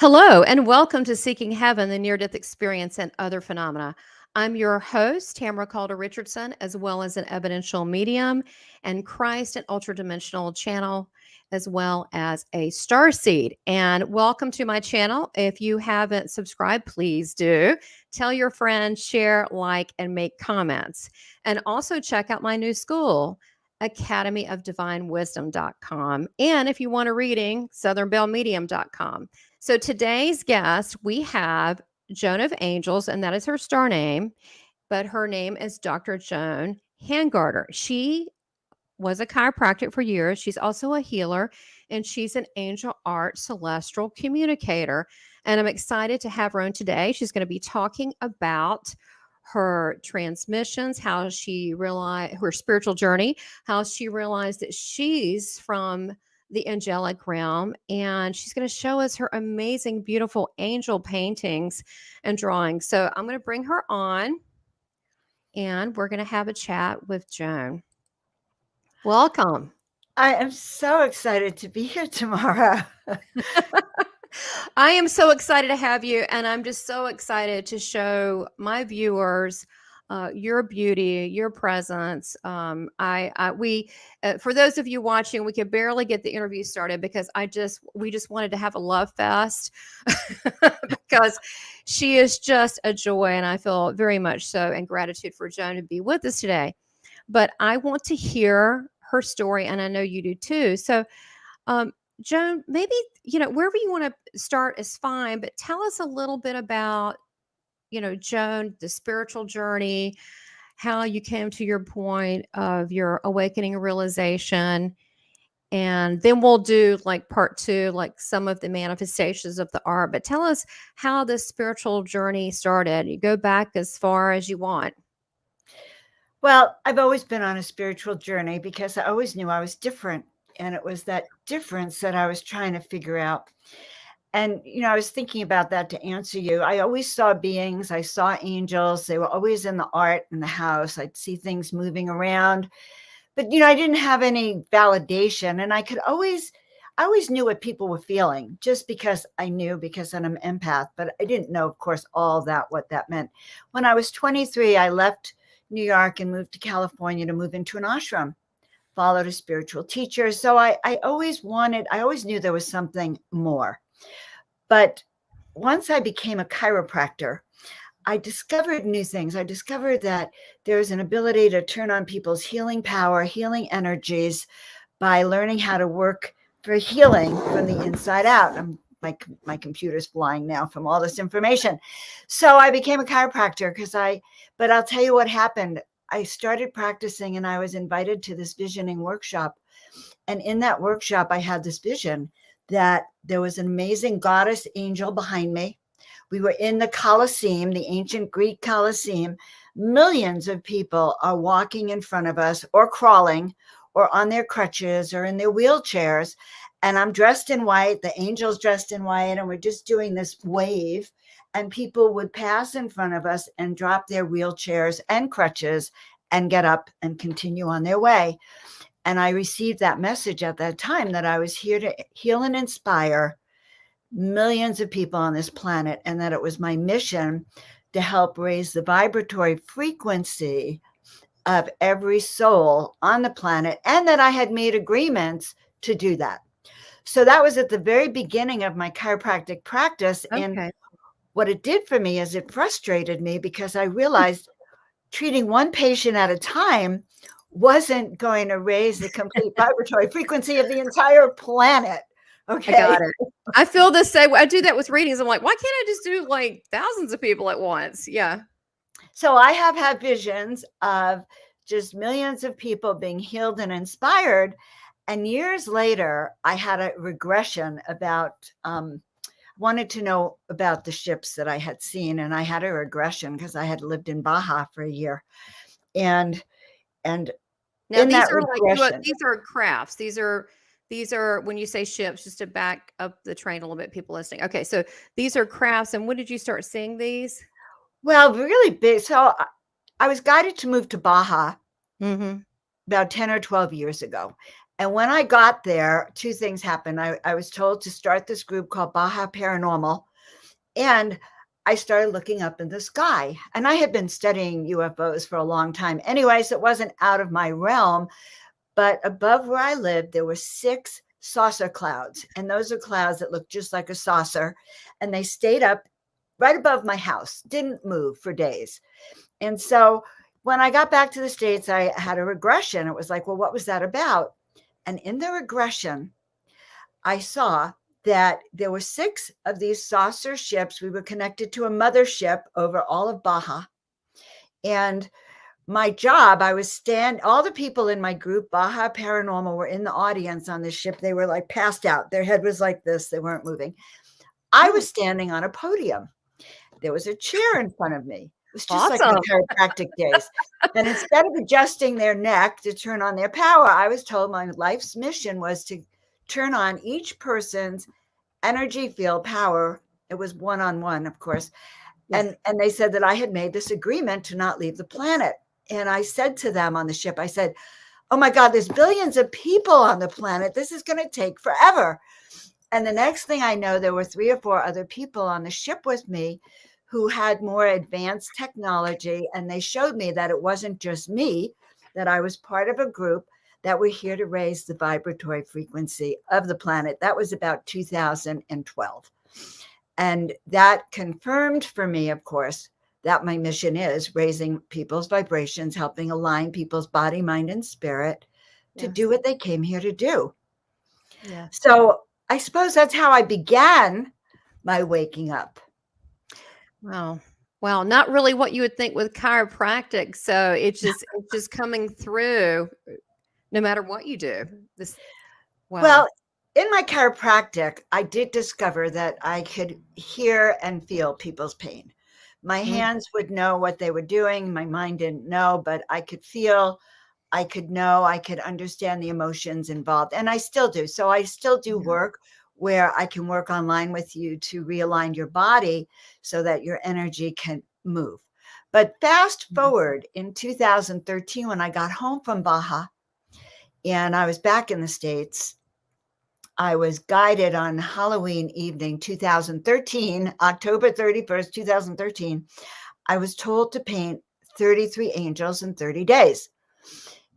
Hello, and welcome to Seeking Heaven, the Near Death Experience and Other Phenomena. I'm your host, Tamara Caulder Richardson, as well as an Evidential Medium and Christ and Ultra Dimensional channel, as well as a star seed. And welcome to my channel. If you haven't subscribed, please do. Tell your friends, share, like, and make comments. And also check out my new school, academyofdivinewisdom.com. And if you want a reading, southernbellemedium.com. So today's guest, we have Joan of Angels, and that is her star name, but her name is Dr. Joan Hangarter. She was a chiropractor for years. She's also a healer, and she's an angel art celestial communicator. And I'm excited to have her on today. She's going to be talking about her transmissions, how she realized her spiritual journey, how she realized that she's from the angelic realm, and she's going to show us her amazing, beautiful angel paintings and drawings. So I'm going to bring her on, and we're going to have a chat with Joan. Welcome. I am so excited to be here tomorrow. I am so excited to have you, and I'm just so excited to show my viewers your beauty, your presence. For those of you watching, we could barely get the interview started because we just wanted to have a love fest because she is just a joy, and I feel very much so in gratitude for Joan to be with us today. But I want to hear her story, and I know you do too. So, um, Joan, maybe, wherever you want to start is fine, but tell us a little bit about, Joan, the spiritual journey, how you came to your point of your awakening realization. And then we'll do like part two, like some of the manifestations of the art. But tell us how this spiritual journey started. You go back as far as you want. Well, I've always been on a spiritual journey because I always knew I was different. And it was that difference that I was trying to figure out. And, I was thinking about that to answer you. I always saw beings, I saw angels. They were always in the art in the house. I'd see things moving around. But, I didn't have any validation. And I always knew what people were feeling just because I knew because I'm an empath. But I didn't know, of course, all that, what that meant. When I was 23, I left New York and moved to California to move into an ashram, followed a spiritual teacher. So I always knew there was something more. But once I became a chiropractor, I discovered new things. I discovered that there's an ability to turn on people's healing power, healing energies by learning how to work for healing from the inside out. My computer's flying now from all this information. So I became a chiropractor but I'll tell you what happened. I started practicing and I was invited to this visioning workshop. And in that workshop, I had this vision that there was an amazing goddess angel behind me. We were in the Colosseum, the ancient Greek Colosseum. Millions of people are walking in front of us or crawling or on their crutches or in their wheelchairs. And I'm dressed in white, the angel's dressed in white, and we're just doing this wave. And people would pass in front of us and drop their wheelchairs and crutches and get up and continue on their way. And I received that message at that time that I was here to heal and inspire millions of people on this planet, and that it was my mission to help raise the vibratory frequency of every soul on the planet, and that I had made agreements to do that. So that was at the very beginning of my chiropractic practice. Okay. And what it did for me is it frustrated me because I realized treating one patient at a time wasn't going to raise the complete vibratory frequency of the entire planet. Okay. I got it. I feel the same. I do that with readings. I'm like, why can't I just do like thousands of people at once? Yeah. So I have had visions of just millions of people being healed and inspired. And years later, I had a regression about, wanted to know about the ships that I had seen. And I had a regression because I had lived in Baja for a year. And now in these that are regression, like these are crafts. These are when you say ships, just to back up the train a little bit, people listening. Okay, so these are crafts. And when did you start seeing these? well, really big. So I was guided to move to Baja Mm-hmm. about 10 or 12 years ago. And when I got there, two things happened. I was told to start this group called Baja Paranormal, and I started looking up in the sky. And I had been studying UFOs for a long time. Anyways, it wasn't out of my realm, but above where I lived, there were 6 saucer clouds. And those are clouds that look just like a saucer. And they stayed up right above my house, didn't move for days. And so when I got back to the States, I had a regression. It was like, well, what was that about? And in the regression, I saw that there were 6 of these saucer ships. We were connected to a mothership over all of Baja. And my job, all the people in my group, Baja Paranormal, were in the audience on the ship. They were like passed out. Their head was like this. They weren't moving. I was standing on a podium. There was a chair in front of me. It was just like the chiropractic days. And instead of adjusting their neck to turn on their power, I was told my life's mission was to turn on each person's energy field power. It was one-on-one, of course. Yes. And they said that I had made this agreement to not leave the planet. And I said to them on the ship, I said, oh my God, there's billions of people on the planet. This is going to take forever. And the next thing I know, there were 3 or 4 other people on the ship with me who had more advanced technology. And they showed me that it wasn't just me, that I was part of a group that were here to raise the vibratory frequency of the planet. That was about 2012. And that confirmed for me, of course, that my mission is raising people's vibrations, helping align people's body, mind, and spirit to do what they came here to do. Yeah. So I suppose that's how I began my waking up. Wow. Well, not really what you would think with chiropractic. So it's just coming through no matter what you do. Well, in my chiropractic, I did discover that I could hear and feel people's pain. My hands would know what they were doing. My mind didn't know, but I could feel, I could know, I could understand the emotions involved. And I still do. So I still do work where I can work online with you to realign your body so that your energy can move. But fast forward in 2013, when I got home from Baja and I was back in the States, I was guided on Halloween evening, 2013, October 31st, 2013. I was told to paint 33 angels in 30 days.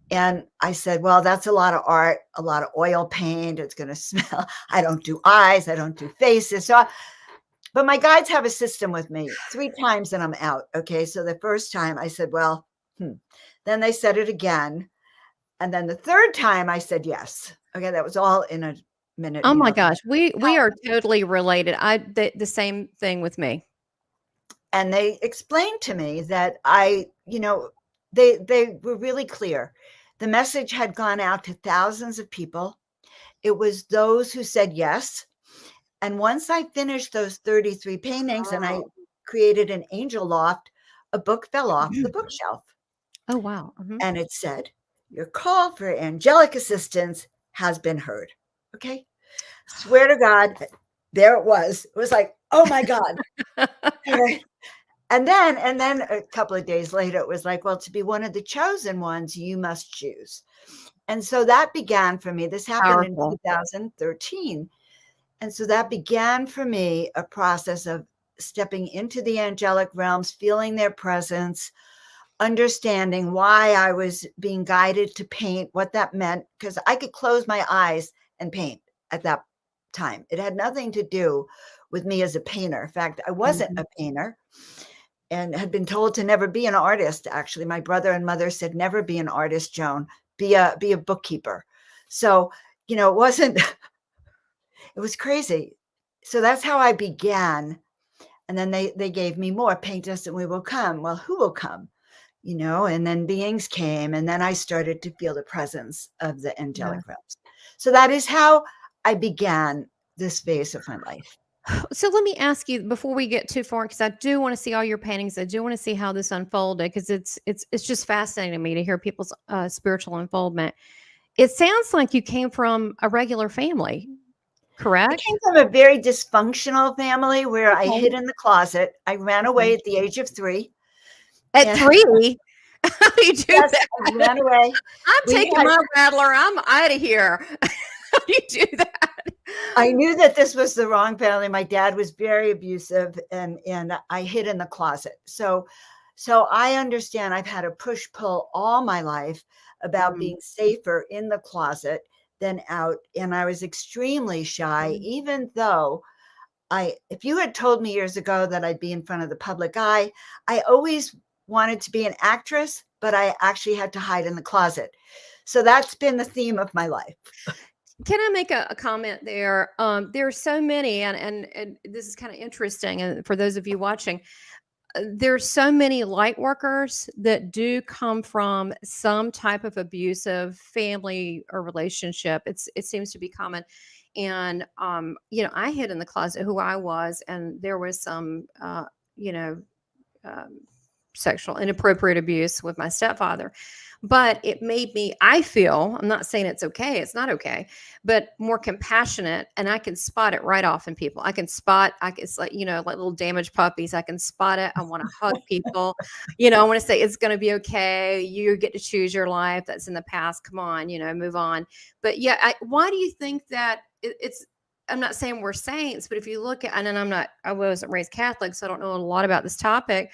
And I said, well, that's a lot of art, a lot of oil paint. It's going to smell. I don't do eyes. I don't do faces. But my guides have a system with me 3 times and I'm out. Okay. So the first time I said, well, then they said it again. And then the third time I said, yes. Okay. That was all in a minute. Oh my gosh. We are totally related. The same thing with me. And they explained to me that they were really clear. The message had gone out to thousands of people. It was those who said yes. And once I finished those 33 paintings and I created an angel loft, a book fell off the bookshelf. Oh, wow. And it said, your call for angelic assistance has been heard. Okay. Swear to God, there it was. It was like, oh my God. And then a couple of days later, it was like, well, to be one of the chosen ones, you must choose. And so that began for me. This happened in 2013. And so that began for me a process of stepping into the angelic realms, feeling their presence, understanding why I was being guided to paint, what that meant, because I could close my eyes and paint at that time. It had nothing to do with me as a painter. In fact, I wasn't a painter and had been told to never be an artist. Actually, my brother and mother said, never be an artist, Joan, be a bookkeeper. So, it wasn't, it was crazy. So that's how I began. And then they gave me more, paint us and we will come. Well, who will come? And then beings came. And then I started to feel the presence of the angelic realms. So that is how I began this phase of my life. So let me ask you before we get too far, because I do want to see all your paintings. I do want to see how this unfolded, because it's just fascinating to me to hear people's spiritual unfoldment. It sounds like you came from a regular family, correct? I came from a very dysfunctional family where I hid in the closet. I ran away at the age of 3. At 3? How do you do Yes, that? I ran away. I'm We taking had my rattler. I'm out of here. How do you do that? I knew that this was the wrong family. My dad was very abusive, and I hid in the closet. So I understand I've had a push-pull all my life about Mm, being safer in the closet than out, and I was extremely shy, mm. even though if you had told me years ago that I'd be in front of the public eye, I always wanted to be an actress, but I actually had to hide in the closet. So that's been the theme of my life. Can I make a comment there? There are so many, and this is kind of interesting. And for those of you watching, there's so many light workers that do come from some type of abusive family or relationship. It seems to be common. And I hid in the closet who I was, and there was some you know um, sexual inappropriate abuse with my stepfather. But it made me, I feel, I'm not saying it's okay, it's not okay, but more compassionate. And I can spot it right off in people. I can spot, it's like, like little damaged puppies. I can spot it. I want to hug people. I want to say it's going to be okay. You get to choose your life. That's in the past. Come on, move on. But yeah, why do you think that it's, I'm not saying we're saints, but if you look at, and then I wasn't raised Catholic, so I don't know a lot about this topic,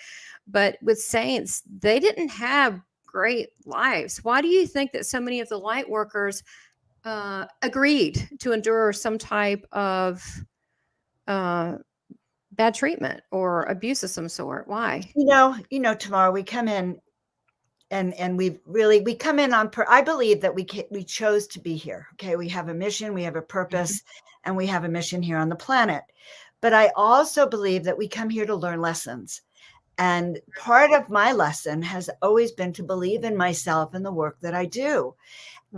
but with saints, they didn't have great lives. Why do you think that so many of the light workers agreed to endure some type of uh, bad treatment or abuse of some sort? Why? Tamara, we come in and we come in on I believe that we chose to be here. Okay, we have a mission, we have a Mhm. purpose, and we have a mission here on the planet. But I also believe that we come here to learn lessons. And part of my lesson has always been to believe in myself and the work that I do.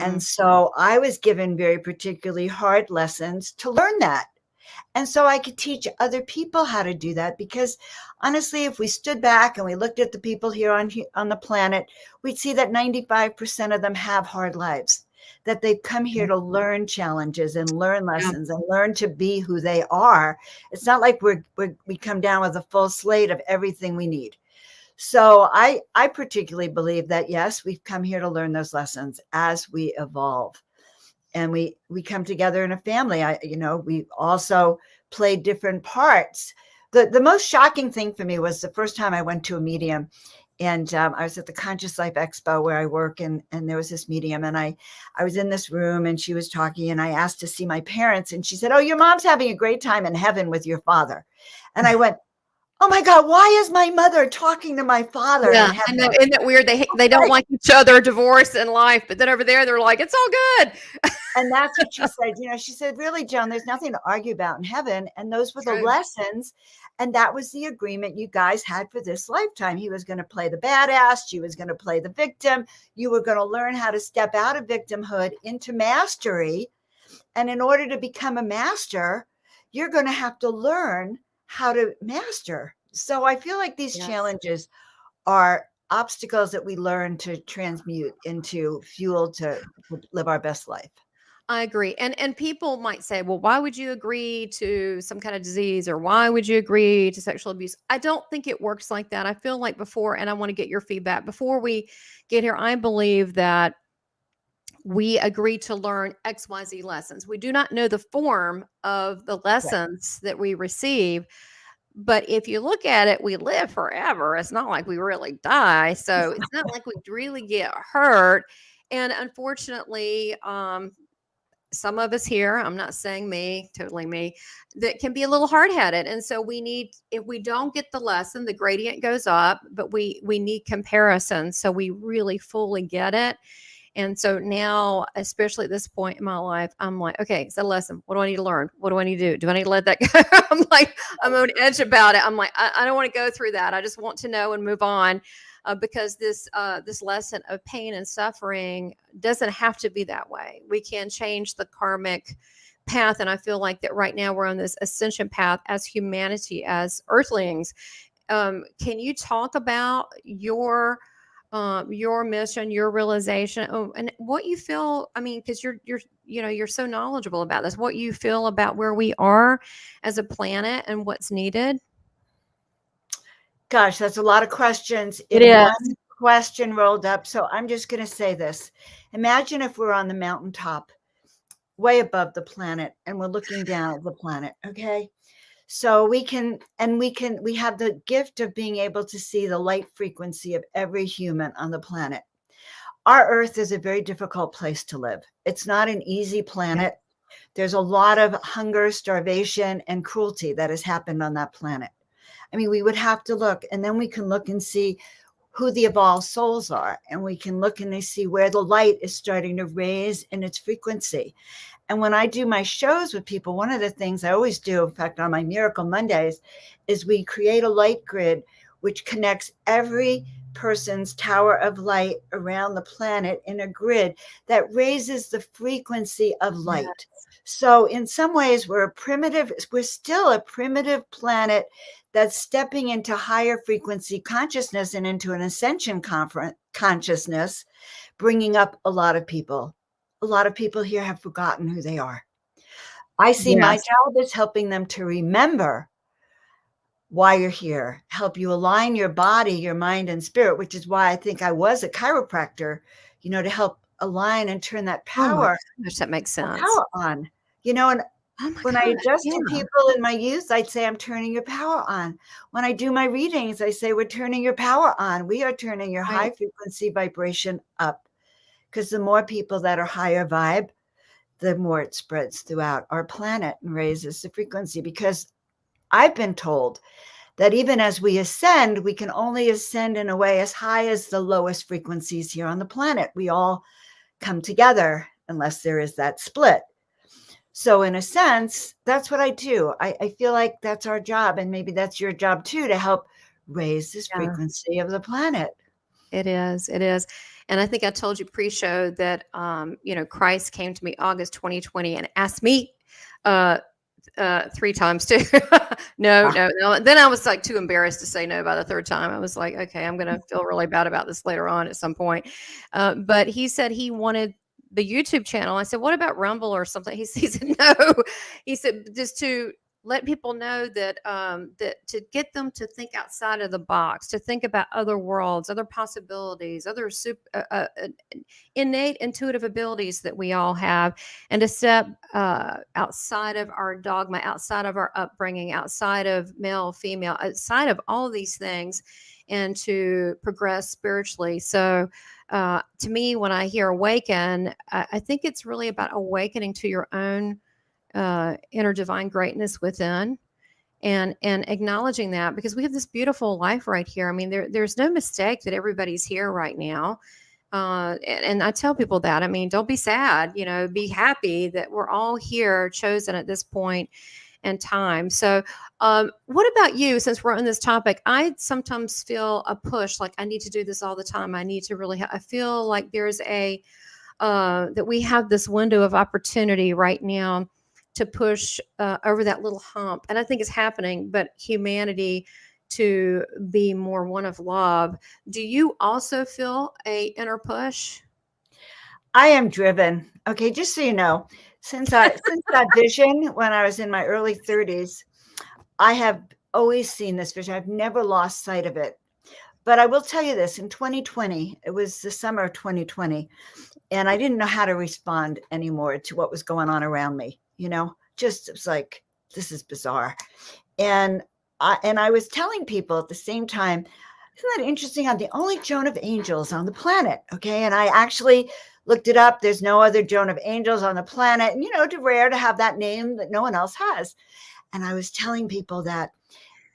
And Mm. so I was given very particularly hard lessons to learn that. And so I could teach other people how to do that, because honestly, if we stood back and we looked at the people here on the planet, we'd see that 95% of them have hard lives, that they've come here to learn challenges and learn Yeah. lessons and learn to be who they are. It's not like we come down with a full slate of everything we need. So I particularly believe that, yes, we've come here to learn those lessons as we evolve, and we come together in a family. We also play different parts. The most shocking thing for me was the first time I went to a medium, and I was at the Conscious Life Expo where I work, and there was this medium, and I was in this room, and she was talking, and I asked to see my parents, and she said, "Oh, your mom's having a great time in heaven with your father." And I went, "Oh my God, why is my mother talking to my father in Yeah, I know. heaven?" Isn't it weird? They don't like each other, divorce and life, but then over there they're like, it's all good. And that's what she said. She said, "Really, Joan, there's nothing to argue about in heaven." And those were the True. lessons. And that was the agreement you guys had for this lifetime. He was going to play the badass. She was going to play the victim. You were going to learn how to step out of victimhood into mastery. And in order to become a master, you're going to have to learn how to master. So I feel like these Yes. challenges are obstacles that we learn to transmute into fuel to live our best life. I agree. And people might say, well, why would you agree to some kind of disease or why would you agree to sexual abuse? I don't think it works like that. I feel like before, and I want to get your feedback before we get here, I believe that we agree to learn XYZ lessons. We do not know the form of the Right. lessons that we receive. But if you look at it, we live forever. It's not like we really die. So it's not like we really get hurt. And unfortunately, some of us here, I'm not saying me, totally me, that can be a little hard-headed. And so we need, if we don't get the lesson, the gradient goes up, but we need comparison so we really fully get it. And so now, especially at this point in my life, I'm like, okay, it's a lesson. What do I need to learn? What do I need to do? Do I need to let that go? I'm like, I'm on edge about it. I'm like, I don't want to go through that. I just want to know and move on, because this lesson of pain and suffering doesn't have to be that way. We can change the karmic path, and I feel like that right now we're on this ascension path as humanity, as earthlings. Can you talk about your mission, your realization, and what you feel? I mean, because you're so knowledgeable about this. What you feel about where we are as a planet and what's needed? Gosh, that's a lot of questions It in is. one. question rolled up. So I'm just going to say this. Imagine if we're on the mountaintop, way above the planet, and we're looking down at the planet. Okay. So we have the gift of being able to see the light frequency of every human on the planet. Our Earth is a very difficult place to live. It's not an easy Yeah. planet. There's a lot of hunger, starvation, and cruelty that has happened on that planet. I mean, we would have to look, and then we can look and see who the evolved souls are, and we can look and see where the light is starting to raise in its frequency. And when I do my shows with people, one of the things I always do, in fact, on my Miracle Mondays, is we create a light grid which connects every person's tower of light around the planet in a grid that raises the frequency of Yeah. light. So in some ways, we're still a primitive planet that's stepping into higher frequency consciousness and into an ascension consciousness, bringing up a lot of people. A lot of people here have forgotten who they are. I see my Yes. job is helping them to remember why you're here, help you align your body, your mind, and spirit, which is why I think I was a chiropractor, to help align and turn that Oh my power, gosh, that makes that sense. power on. And Oh my when I gosh. adjusted Yeah. people in my youth, I'd say, I'm turning your power on. When I do my readings, I say, we're turning your power on. We are turning your high Right. frequency vibration up. Because the more people that are higher vibe, the more it spreads throughout our planet and raises the frequency. Because I've been told that even as we ascend, we can only ascend in a way as high as the lowest frequencies here on the planet. We all come together unless there is that split. So in a sense, that's what I do. I feel like that's our job. And maybe that's your job too, to help raise this Yeah. frequency of the planet. It is, it is. And I think I told you pre-show that, Christ came to me August 2020 and asked me, uh, 3 times too. No, Ah, no, no. Then I was, like, too embarrassed to say no by the 3rd time. I was like, "Okay, I'm gonna feel really bad about this later on at some point." But he said he wanted the YouTube channel. I said, "What about Rumble or something?" He said, "No." He said, "Just to let people know that, that to get them to think outside of the box, to think about other worlds, other possibilities, other innate intuitive abilities that we all have, and to step outside of our dogma, outside of our upbringing, outside of male, female, outside of all of these things, and to progress spiritually." So, to me, when I hear awaken, I think it's really about awakening to your own inner divine greatness within, and acknowledging that, because we have this beautiful life right here. I mean, there's no mistake that everybody's here right now. And I tell people that, I mean, don't be sad, be happy that we're all here, chosen at this point in time. So, what about you? Since we're on this topic, I sometimes feel a push, like I need to do this all the time. I need to really, I feel like there's that we have this window of opportunity right now to push over that little hump. And I think it's happening, but humanity to be more one of love. Do you also feel a inner push? I am driven. Okay, just so you know, since that vision when I was in my early 30s, I have always seen this vision. I've never lost sight of it. But I will tell you this, in 2020, it was the summer of 2020, and I didn't know how to respond anymore to what was going on around me. Just it was like, this is bizarre. And I was telling people at the same time, isn't that interesting? I'm the only Joan of Angels on the planet. Okay. And I actually looked it up. There's no other Joan of Angels on the planet. And, it's rare to have that name that no one else has. And I was telling people that.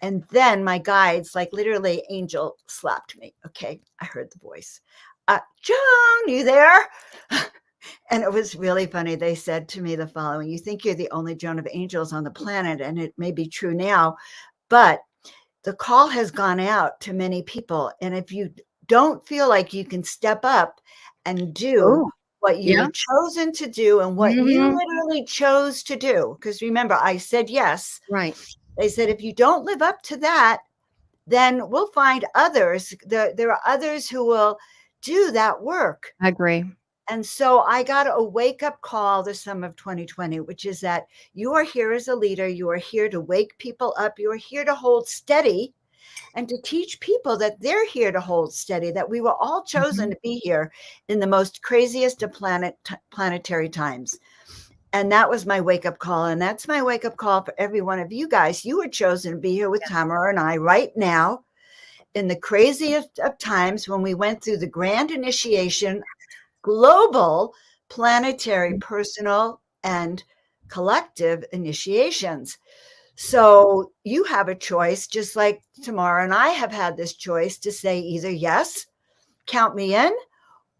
And then my guides, like literally, Angel slapped me. Okay. I heard the voice. Joan, you there? And it was really funny. They said to me the following: you think you're the only Joan of Angels on the planet, and it may be true now, but the call has gone out to many people. And if you don't feel like you can step up and do Oh, what you yeah. were chosen to do and what you Hmm. literally chose to do, because remember, I said yes. Right. They said, if you don't live up to that, then we'll find others. There are others who will do that work. I agree. And so I got a wake up call this summer of 2020, which is that you are here as a leader. You are here to wake people up. You are here to hold steady. and to teach people that they're here to hold steady, that we were all chosen to be here in the most craziest of planetary times. And that was my wake-up call. And that's my wake-up call for every one of you guys. You were chosen to be here with Tamara and I right now in the craziest of times, when we went through the grand initiation, global, planetary, personal, and collective initiations. So you have a choice, just like Tamara and I have had this choice to say either yes, count me in,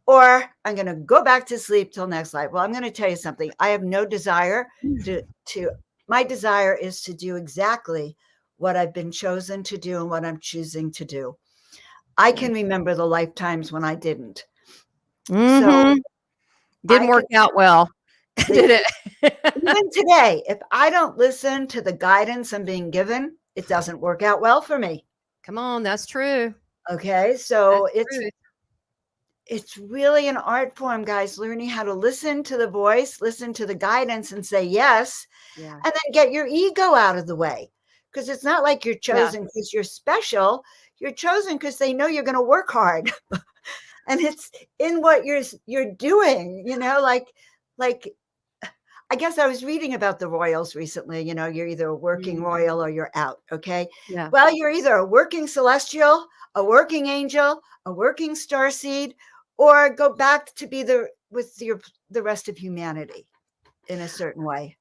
or I'm going to go back to sleep till next life. Well, I'm going to tell you something. I have no desire to my desire is to do exactly what I've been chosen to do and what I'm choosing to do. I can remember the lifetimes when I didn't. So didn't work out well, did it? Even today, if I don't listen to the guidance I'm being given, it doesn't work out well for me. Come on, that's true. Okay, so That's true. it's really an art form, guys, learning how to listen to the voice, listen to the guidance, and say yes, Yeah. and then get your ego out of the way. Because it's not like you're chosen because you're special. You're chosen because they know you're going to work hard. And it's in what you're doing, you know, like I guess I was reading about the royals recently. You know, you're either a working royal or you're out. Okay. Yeah. Well, you're either a working celestial, a working angel, a working starseed, or go back to be the rest of humanity in a certain way.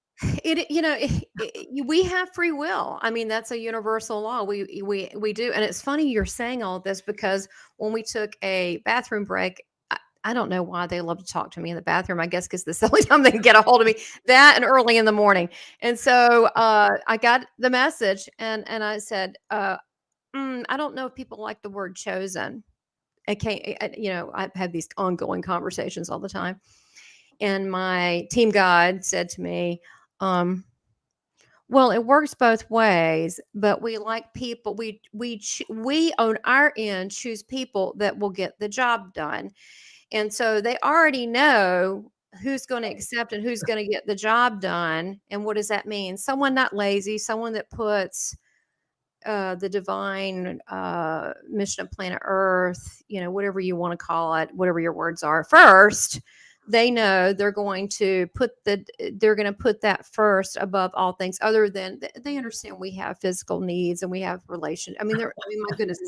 We have free will. I mean, that's a universal law. We do. And it's funny you're saying all this, because when we took a bathroom break, I don't know why they love to talk to me in the bathroom. I guess because this is the only time they can get a hold of me, that and early in the morning. And so I got the message, and I said, I don't know if people like the word chosen. I have these ongoing conversations all the time. And my team guide said to me, well, it works both ways, but we like people. We on our end choose people that will get the job done, and so they already know who's going to accept and who's going to get the job done. And what does that mean? Someone not lazy, someone that puts the divine mission of planet Earth, whatever you want to call it, whatever your words are, first. They know they're going to put that first above all things. Other than they understand we have physical needs and we have relation. I mean, my goodness,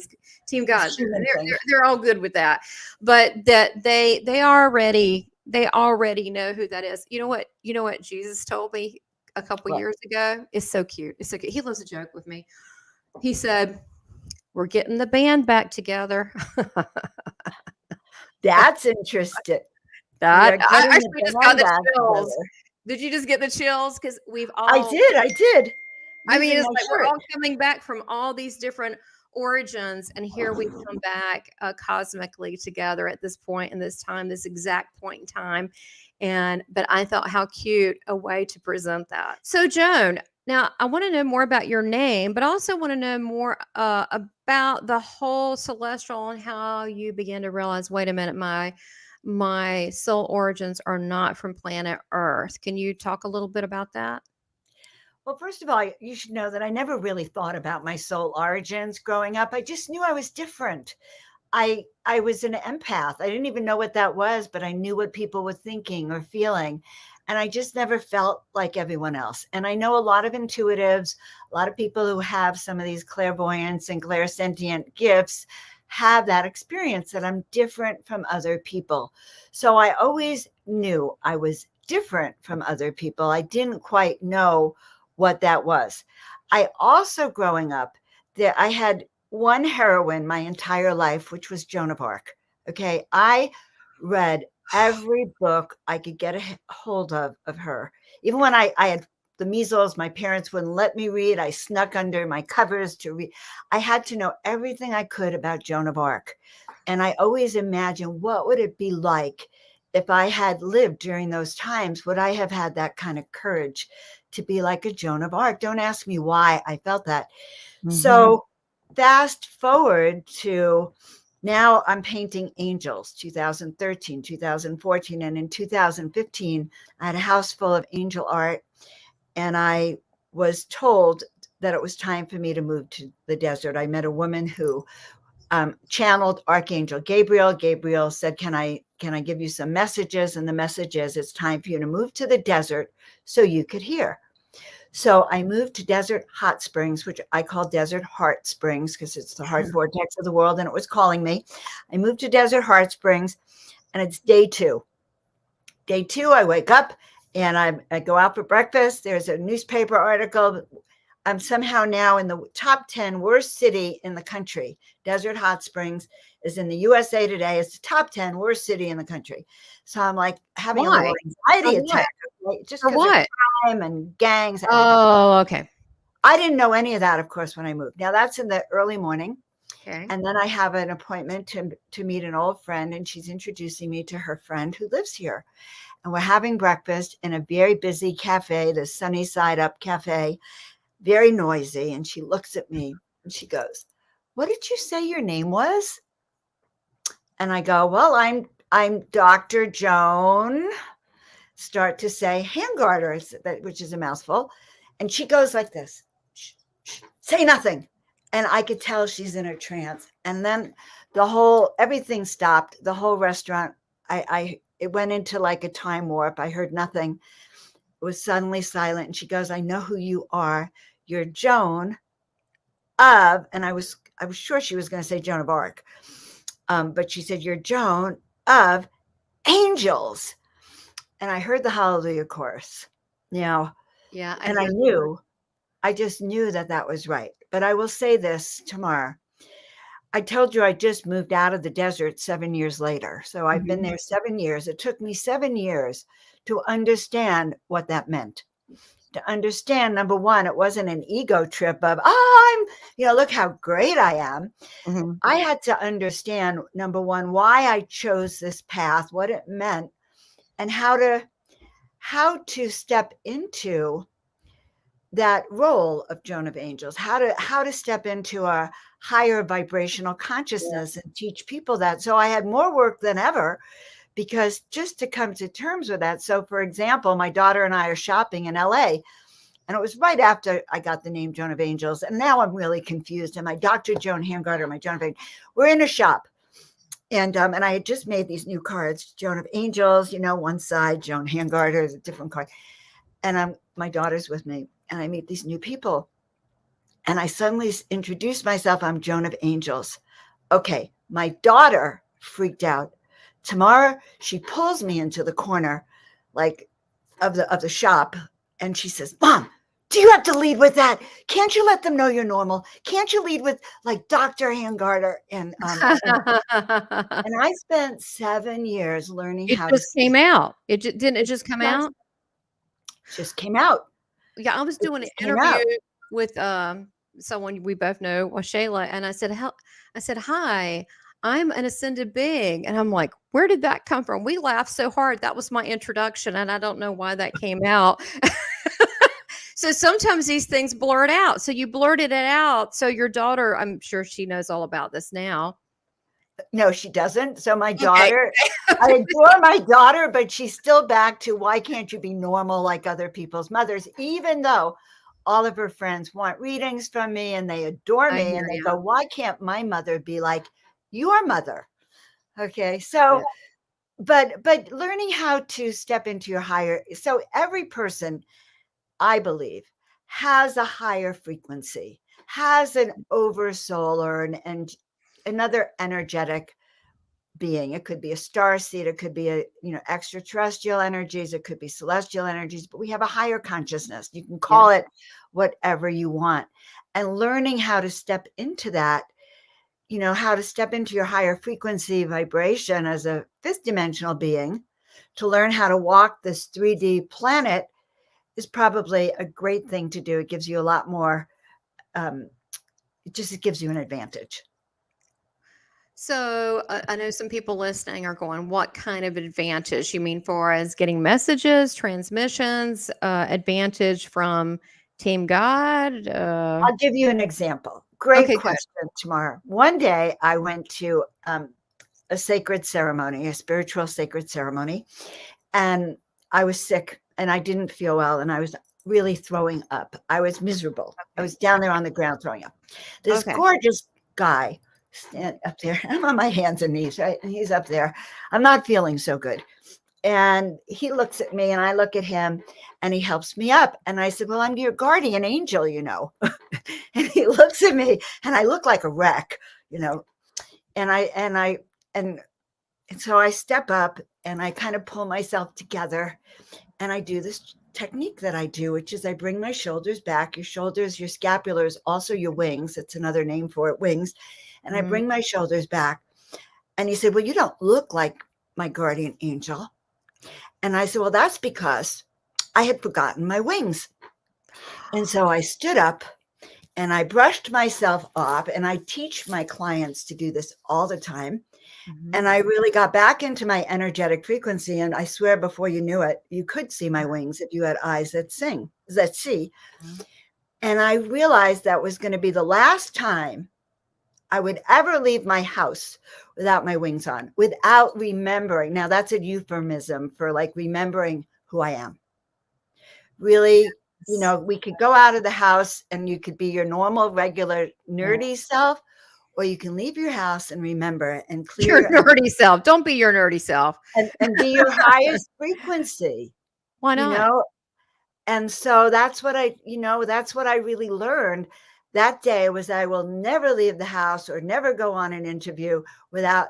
team guys, they're all good with that, but that they already know who that is. You know what Jesus told me a couple years ago? It's so cute. It's so cute. He loves to joke with me. He said, "We're getting the band back together." That's interesting. I actually just got the chills. Together. Did you just get the chills? Because we've all. I did. I mean, it's like we're all coming back from all these different origins, and here we come back cosmically together at this point in this time, this exact point in time. But I thought, how cute a way to present that. So, Joan, now I want to know more about your name, but I also want to know more about the whole celestial and how you began to realize, wait a minute, my soul origins are not from planet Earth. Can you talk a little bit about that? Well, first of all, you should know that I never really thought about my soul origins growing up. I just knew I was different. I was an empath. I didn't even know what that was, but I knew what people were thinking or feeling. And I just never felt like everyone else. And I know a lot of intuitives, a lot of people who have some of these clairvoyance and clairsentient gifts have that experience, that I'm different from other people. So I always knew I was different from other people. I didn't quite know what that was. I also, growing up, I had one heroine my entire life, which was Joan of Arc. Okay. I read every book I could get a hold of her. Even when I had the measles, my parents wouldn't let me read. I snuck under my covers to read. I had to know everything I could about Joan of Arc. And I always imagined, what would it be like if I had lived during those times? Would I have had that kind of courage to be like a Joan of Arc? Don't ask me why I felt that. Mm-hmm. So fast forward to now, I'm painting angels, 2013, 2014. And in 2015, I had a house full of angel art. And I was told that it was time for me to move to the desert. I met a woman who channeled Archangel Gabriel. Gabriel said, can I give you some messages? And the message is, it's time for you to move to the desert so you could hear. So I moved to Desert Hot Springs, which I call Desert Heart Springs because it's the heart vortex of the world and it was calling me. I moved to Desert Heart Springs and it's day 2. Day 2, I wake up and I go out for breakfast. There's a newspaper article. I'm somehow now in the top 10 worst city in the country. Desert Hot Springs is in the USA Today. It's the top 10 worst city in the country. So I'm like having a little anxiety attack, right? Just because of crime and gangs. Everything. Oh, okay. I didn't know any of that, of course, when I moved. Now that's in the early morning. Okay. And then I have an appointment to meet an old friend, and she's introducing me to her friend who lives here. And we're having breakfast in a very busy cafe, the Sunny Side Up Cafe, very noisy. And she looks at me and she goes, "What did you say your name was?" And I go, "Well, I'm Dr. Joan." Start to say Hangarter, which is a mouthful. And she goes like this, "Shh, shh, say nothing." And I could tell she's in a trance. And then everything stopped. The whole restaurant, it went into like a time warp. I heard nothing. It was suddenly silent. And she goes, "I know who you are. You're Joan of," and I was sure she was going to say Joan of Arc. But she said, "You're Joan of Angels." And I heard the Hallelujah chorus, Yeah. And I just knew that was right. But I will say this, Tamara. I told you I just moved out of the desert 7 years later. So I've been there 7 years. It took me 7 years to understand what that meant. To understand, number one, it wasn't an ego trip of, look how great I am. I had to understand, number one, why I chose this path, what it meant, and how to step into that role of Joan of Angels, how to step into a higher vibrational consciousness and teach people that. So I had more work than ever, because just to come to terms with that. So for example, my daughter and I are shopping in LA, and it was right after I got the name Joan of Angels. And now I'm really confused. Am I Dr. Joan Hangarter? Am I Joan of Angels? We're in a shop. And I had just made these new cards, Joan of Angels, one side, Joan Hangarter, a different card. And my daughter's with me, and I meet these new people. And I suddenly introduce myself. I'm Joan of Angels. Okay, my daughter freaked out. Tamara, she pulls me into the corner, like of the shop, and she says, "Mom, do you have to lead with that? Can't you let them know you're normal? Can't you lead with like Dr. Hangarter?" And I spent 7 years learning how to. It just came out. Didn't it just come out? Just came out. Yeah, I was doing an interview with someone we both know, Shayla, and I said, "Hi, I'm an ascended being," and I'm like, "Where did that come from?" We laughed so hard. That was my introduction, and I don't know why that came out. So sometimes these things blurt out. So you blurted it out. So your daughter, I'm sure she knows all about this now. No, she doesn't. So my daughter, I adore my daughter, but she's still back to, why can't you be normal like other people's mothers, even though all of her friends want readings from me and they adore me and they go, "Why can't my mother be like your mother?" Okay. So, but learning how to step into your higher. So every person, I believe, has a higher frequency, has an oversoul or another energetic being. It could be a star seed, it could be extraterrestrial energies, it could be celestial energies, but we have a higher consciousness. You can call it whatever you want. And learning how to step into that, how to step into your higher frequency vibration as a fifth dimensional being, to learn how to walk this 3D planet is probably a great thing to do. It gives you a lot more, it gives you an advantage. So I know some people listening are going, "What kind of advantage?" You mean for as getting messages, transmissions, advantage from Team God? I'll give you an example. Great question, Tamara. One day I went to a sacred ceremony, a spiritual sacred ceremony, and I was sick and I didn't feel well. And I was really throwing up. I was miserable. I was down there on the ground throwing up. This Okay. gorgeous guy stand up there. I'm on my hands and knees, right? And he's up there. I'm not feeling so good. And he looks at me and I look at him and he helps me up. And I said, well, I'm your guardian angel, you know. And he looks at me and I look like a wreck, you know. And so I step up and I kind of pull myself together and I do this technique that I do, which is I bring my shoulders back. Your shoulders, your scapula is also your wings. It's another name for it, wings. And I bring my shoulders back. And he said, well, you don't look like my guardian angel. And I said, well, that's because I had forgotten my wings. And so I stood up and I brushed myself off. And I teach my clients to do this all the time. And I really got back into my energetic frequency. And I swear before you knew it, you could see my wings if you had eyes that see. And I realized that was going to be the last time I would ever leave my house without my wings on, without remembering. Now that's a euphemism for like remembering who I am. Really, you know, we could go out of the house and you could be your normal, regular, nerdy self, or you can leave your house and remember and clear Your nerdy self. Don't be your nerdy self. and be your highest frequency. Why not? You know, and so that's what I really learned that day was I will never leave the house or never go on an interview without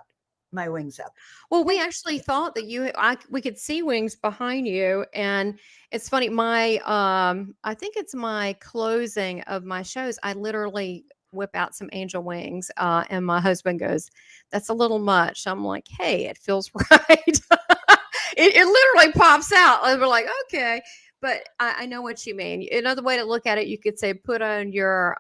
my wings up. Well, we actually thought that we could see wings behind you, and it's funny. I think it's my closing of my shows. I literally whip out some angel wings, and my husband goes, "That's a little much." I'm like, "Hey, it feels right." It literally pops out, and we're like, "Okay." But I know what you mean. Another way to look at it, you could say, put on your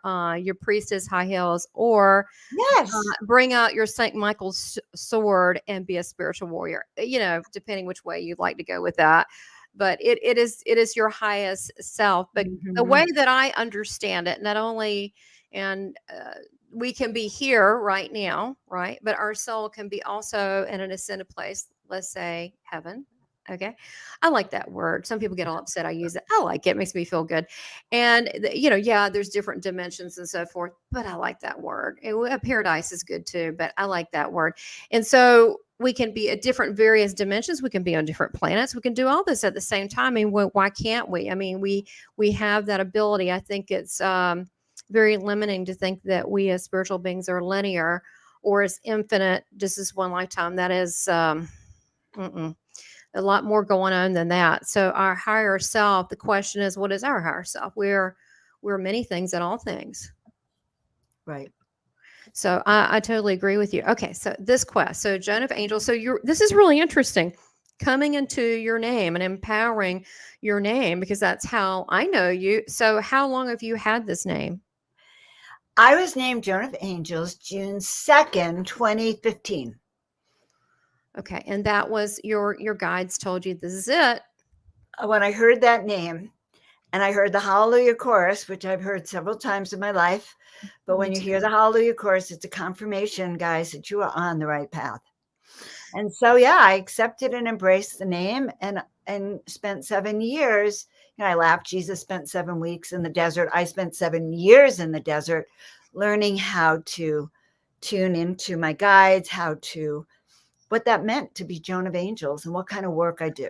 priestess high heels, or Yes. bring out your St. Michael's sword and be a spiritual warrior, you know, depending which way you'd like to go with that. But it is your highest self. But the way that I understand it, not only, and we can be here right now, right? But our soul can be also in an ascended place, let's say heaven. Okay. I like that word. Some people get all upset I use it. I like it. It makes me feel good. And, you know, yeah, there's different dimensions and so forth, but I like that word. Paradise is good too, but I like that word. And so we can be at different various dimensions. We can be on different planets. We can do all this at the same time. I mean, why can't we? I mean, we have that ability. I think it's very limiting to think that we as spiritual beings are linear or as infinite. Just as one lifetime. That is a lot more going on than that. So our higher self, the question is, what is our higher self? We're many things and all things. Right. So I totally agree with you. Okay, so this quest, so Joan of Angels. So this is really interesting, coming into your name and empowering your name, because that's how I know you. So how long have you had this name? I was named Joan of Angels June 2nd, 2015. Okay, and that was your guides told you this is it. When I heard that name and I heard the Hallelujah chorus, which I've heard several times in my life, but when you hear the Hallelujah chorus, it's a confirmation, guys, that you are on the right path. And so, yeah, I accepted and embraced the name and spent 7 years. You know, I laughed. Jesus spent 7 weeks in the desert. I spent 7 years in the desert learning how to tune into my guides, what that meant to be Joan of Angels and what kind of work I do.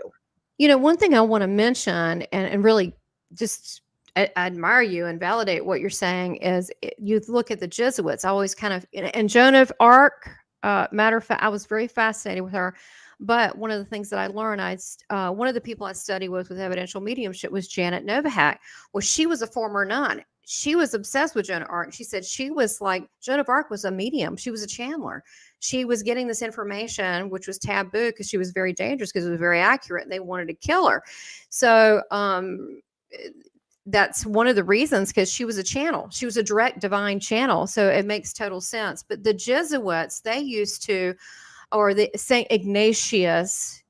You know, one thing I want to mention and really just admire you and validate what you're saying is you look at the Jesuits. I always kind of, and Joan of Arc, matter of fact, I was very fascinated with her. But one of the things that I learned, one of the people I studied with evidential mediumship was Janet Novak. Well, she was a former nun. She was obsessed with Joan of Arc. She said she was like, Joan of Arc was a medium. She was a channeler. She was getting this information, which was taboo because she was very dangerous because it was very accurate. And they wanted to kill her. So that's one of the reasons, because she was a channel. She was a direct divine channel. So it makes total sense. But the Jesuits, they used to, or the St. Ignatius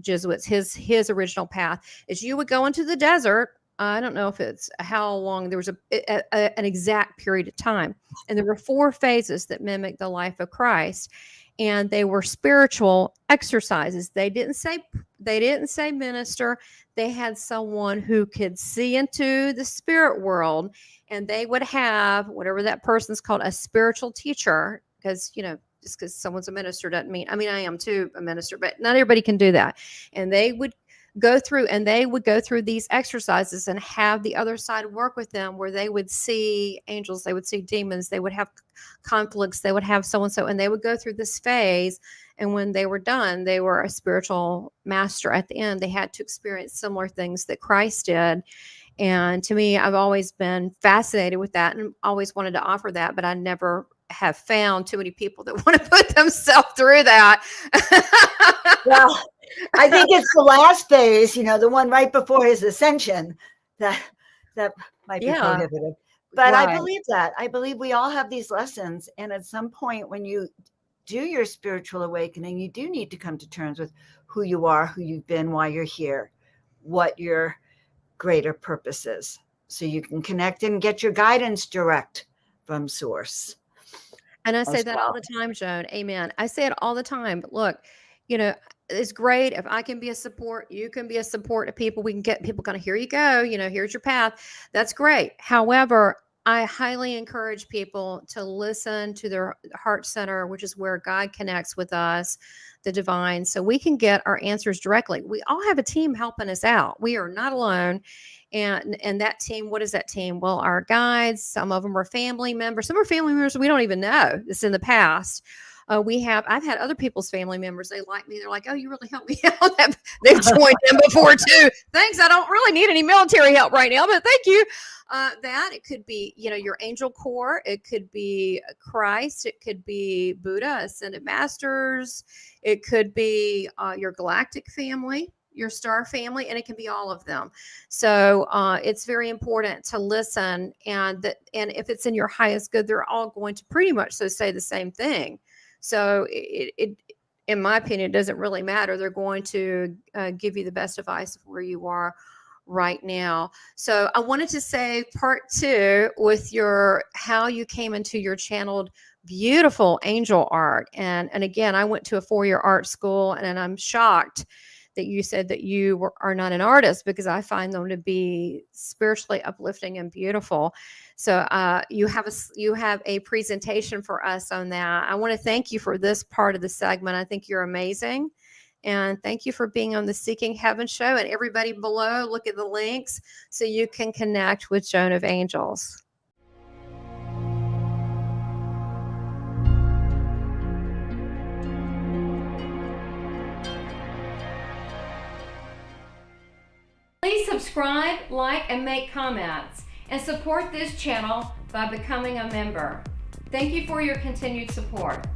Jesuits, his original path is you would go into the desert. I don't know if it's how long. There was an exact period of time, and there were 4 phases that mimic the life of Christ, and they were spiritual exercises. They didn't say They didn't say minister. They had someone who could see into the spirit world, and they would have whatever that person's called, a spiritual teacher, because, just because someone's a minister doesn't mean, I mean, I am too a minister, but not everybody can do that. And they would go through these exercises and have the other side work with them, where they would see angels, they would see demons, they would have conflicts, they would have so and so, and they would go through this phase. And when they were done, they were a spiritual master at the end. They had to experience similar things that Christ did. And to me, I've always been fascinated with that and always wanted to offer that, but I never have found too many people that want to put themselves through that. Well, I think it's the last phase, the one right before his ascension, that might be prohibitive. But right. I believe that. I believe we all have these lessons. And at some point when you do your spiritual awakening, you do need to come to terms with who you are, who you've been, why you're here, what your greater purpose is. So you can connect and get your guidance direct from source. And I say that all the time, Joan. Amen. I say it all the time. But look, it's great if I can be a support, you can be a support to people. We can get people kind of, here you go, here's your path. That's great. However, I highly encourage people to listen to their heart center, which is where God connects with us, the divine, so we can get our answers directly. We all have a team helping us out. We are not alone. And that team, what is that team? Well, our guides, some of them are family members. Some are family members we don't even know. It's in the past. I've had other people's family members. They like me. They're like, oh, you really helped me out. They've joined them before too. Thanks. I don't really need any military help right now, but thank you. It could be, your angel core. It could be Christ. It could be Buddha, ascended masters. It could be your galactic family, your star family, and it can be all of them. So it's very important to listen, and if it's in your highest good, they're all going to pretty much say the same thing. So it in my opinion, it doesn't really matter. They're going to give you the best advice of where you are right now. So I wanted to say part 2 with how you came into your channeled beautiful angel art. And again, I went to a 4-year art school, and I'm shocked that you said that you are not an artist, because I find them to be spiritually uplifting and beautiful. So you have a presentation for us on that. I want to thank you for this part of the segment. I think you're amazing. And thank you for being on the Seeking Heaven show. And everybody below, look at the links so you can connect with Joan of Angels. Please subscribe, like, and make comments, and support this channel by becoming a member. Thank you for your continued support.